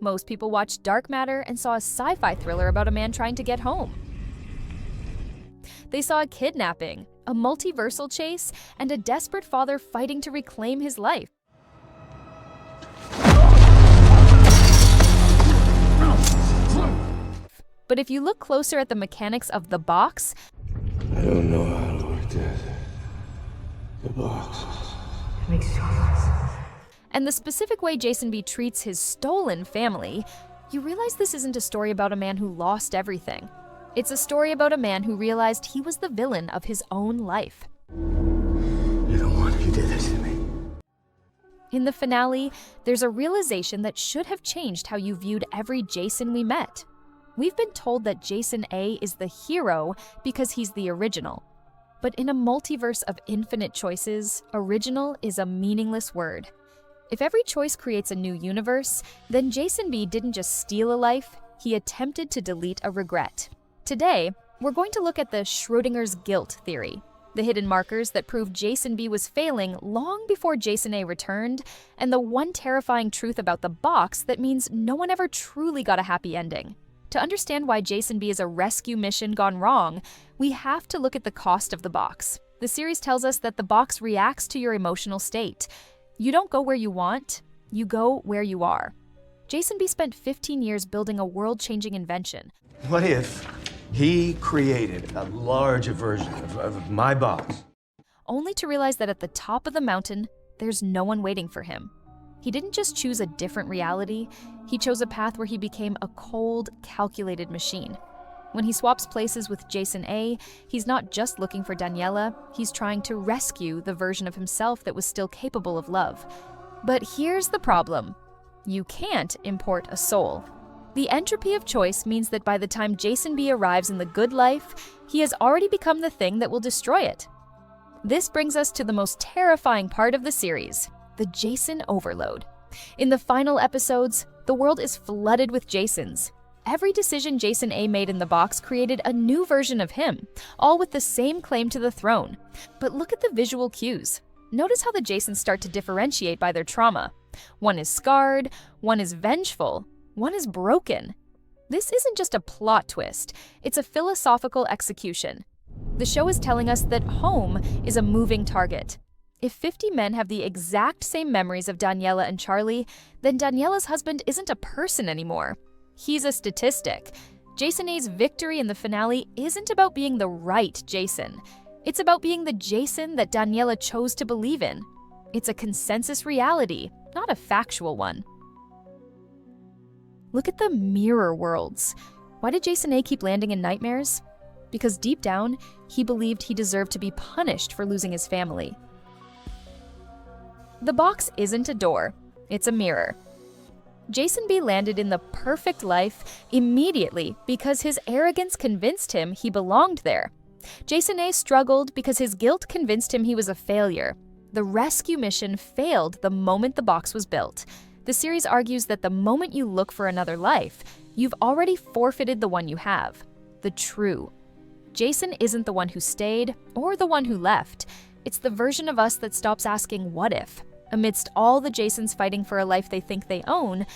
Most people watched Dark Matter and saw a sci-fi thriller about a man trying to get home. They saw a kidnapping, a multiversal chase, and a desperate father fighting to reclaim his life. But if you look closer at the mechanics of the box, I don't know how to work this. The box. It makes so much sense. and the specific way Jason B treats his stolen family, you realize this isn't a story about a man who lost everything. It's a story about a man who realized he was the villain of his own life. You don't want you did this to me. In the finale, there's a realization that should have changed how you viewed every Jason we met. We've been told that Jason A is the hero because he's the original. But in a multiverse of infinite choices, original is a meaningless word. If every choice creates a new universe, then Jason B didn't just steal a life, he attempted to delete a regret. Today, we're going to look at the Schrödinger's guilt theory, the hidden markers that prove Jason B was failing long before Jason A returned, and the one terrifying truth about the box that means no one ever truly got a happy ending. To understand why Jason B is a rescue mission gone wrong, we have to look at the cost of the box. The series tells us that the box reacts to your emotional state. You don't go where you want, you go where you are. Jason B spent 15 years building a world-changing invention. What if he created a larger version of my box? Only to realize that at the top of the mountain, there's no one waiting for him. He didn't just choose a different reality, he chose a path where he became a cold, calculated machine. When he swaps places with Jason A, he's not just looking for Daniela, he's trying to rescue the version of himself that was still capable of love. But here's the problem. You can't import a soul. The entropy of choice means that by the time Jason B arrives in the good life, he has already become the thing that will destroy it. This brings us to the most terrifying part of the series, the Jason overload. In the final episodes, the world is flooded with Jasons. Every decision Jason A made in the box created a new version of him, all with the same claim to the throne. But look at the visual cues. Notice how the Jasons start to differentiate by their trauma. One is scarred, one is vengeful, one is broken. This isn't just a plot twist, it's a philosophical execution. The show is telling us that home is a moving target. If 50 men have the exact same memories of Daniela and Charlie, then Daniela's husband isn't a person anymore. He's a statistic. Jason A's victory in the finale isn't about being the right Jason. It's about being the Jason that Daniela chose to believe in. It's a consensus reality, not a factual one. Look at the mirror worlds. Why did Jason A keep landing in nightmares? Because deep down, he believed he deserved to be punished for losing his family. The box isn't a door, it's a mirror. Jason B landed in the perfect life immediately because his arrogance convinced him he belonged there. Jason A struggled because his guilt convinced him he was a failure. The rescue mission failed the moment the box was built. The series argues that the moment you look for another life, you've already forfeited the one you have, the true. Jason isn't the one who stayed or the one who left. It's the version of us that stops asking what if. Amidst all the Jasons fighting for a life they think they own,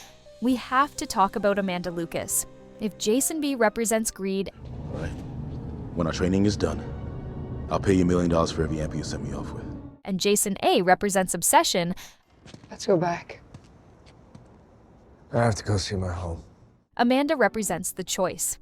we have to talk about Amanda Lucas. If Jason B represents greed, right. When our training is done, I'll pay you $1 million for every amp you send me off with. And Jason A represents obsession, Let's go back. I have to go see my home. Amanda represents the choice.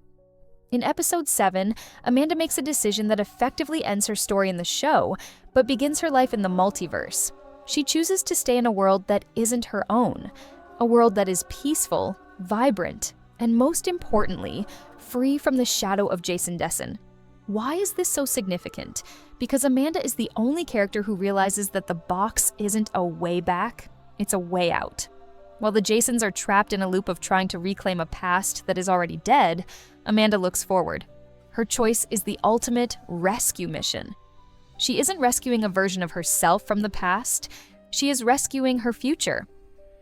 In episode 7, Amanda makes a decision that effectively ends her story in the show, but begins her life in the multiverse. She chooses to stay in a world that isn't her own, a world that is peaceful, vibrant, and most importantly, free from the shadow of Jason Dessen. Why is this so significant? Because Amanda is the only character who realizes that the box isn't a way back, it's a way out. While the Jasons are trapped in a loop of trying to reclaim a past that is already dead, Amanda looks forward. Her choice is the ultimate rescue mission. She isn't rescuing a version of herself from the past, she is rescuing her future.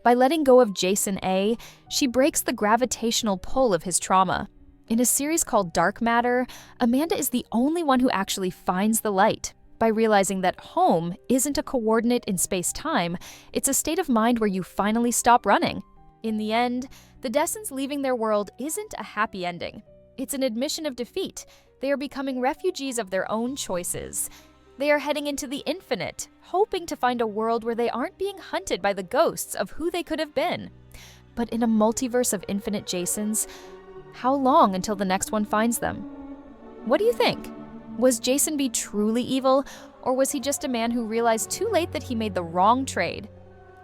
By letting go of Jason A, she breaks the gravitational pull of his trauma. In a series called Dark Matter, Amanda is the only one who actually finds the light, by realizing that home isn't a coordinate in space-time, it's a state of mind where you finally stop running. In the end, the Dessens leaving their world isn't a happy ending. It's an admission of defeat. They are becoming refugees of their own choices. They are heading into the infinite, hoping to find a world where they aren't being hunted by the ghosts of who they could have been. But in a multiverse of infinite Jasons, how long until the next one finds them? What do you think? Was Jason B truly evil, or was he just a man who realized too late that he made the wrong trade?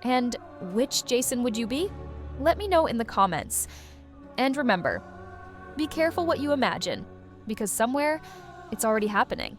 And which Jason would you be? Let me know in the comments. And remember, be careful what you imagine, because somewhere it's already happening.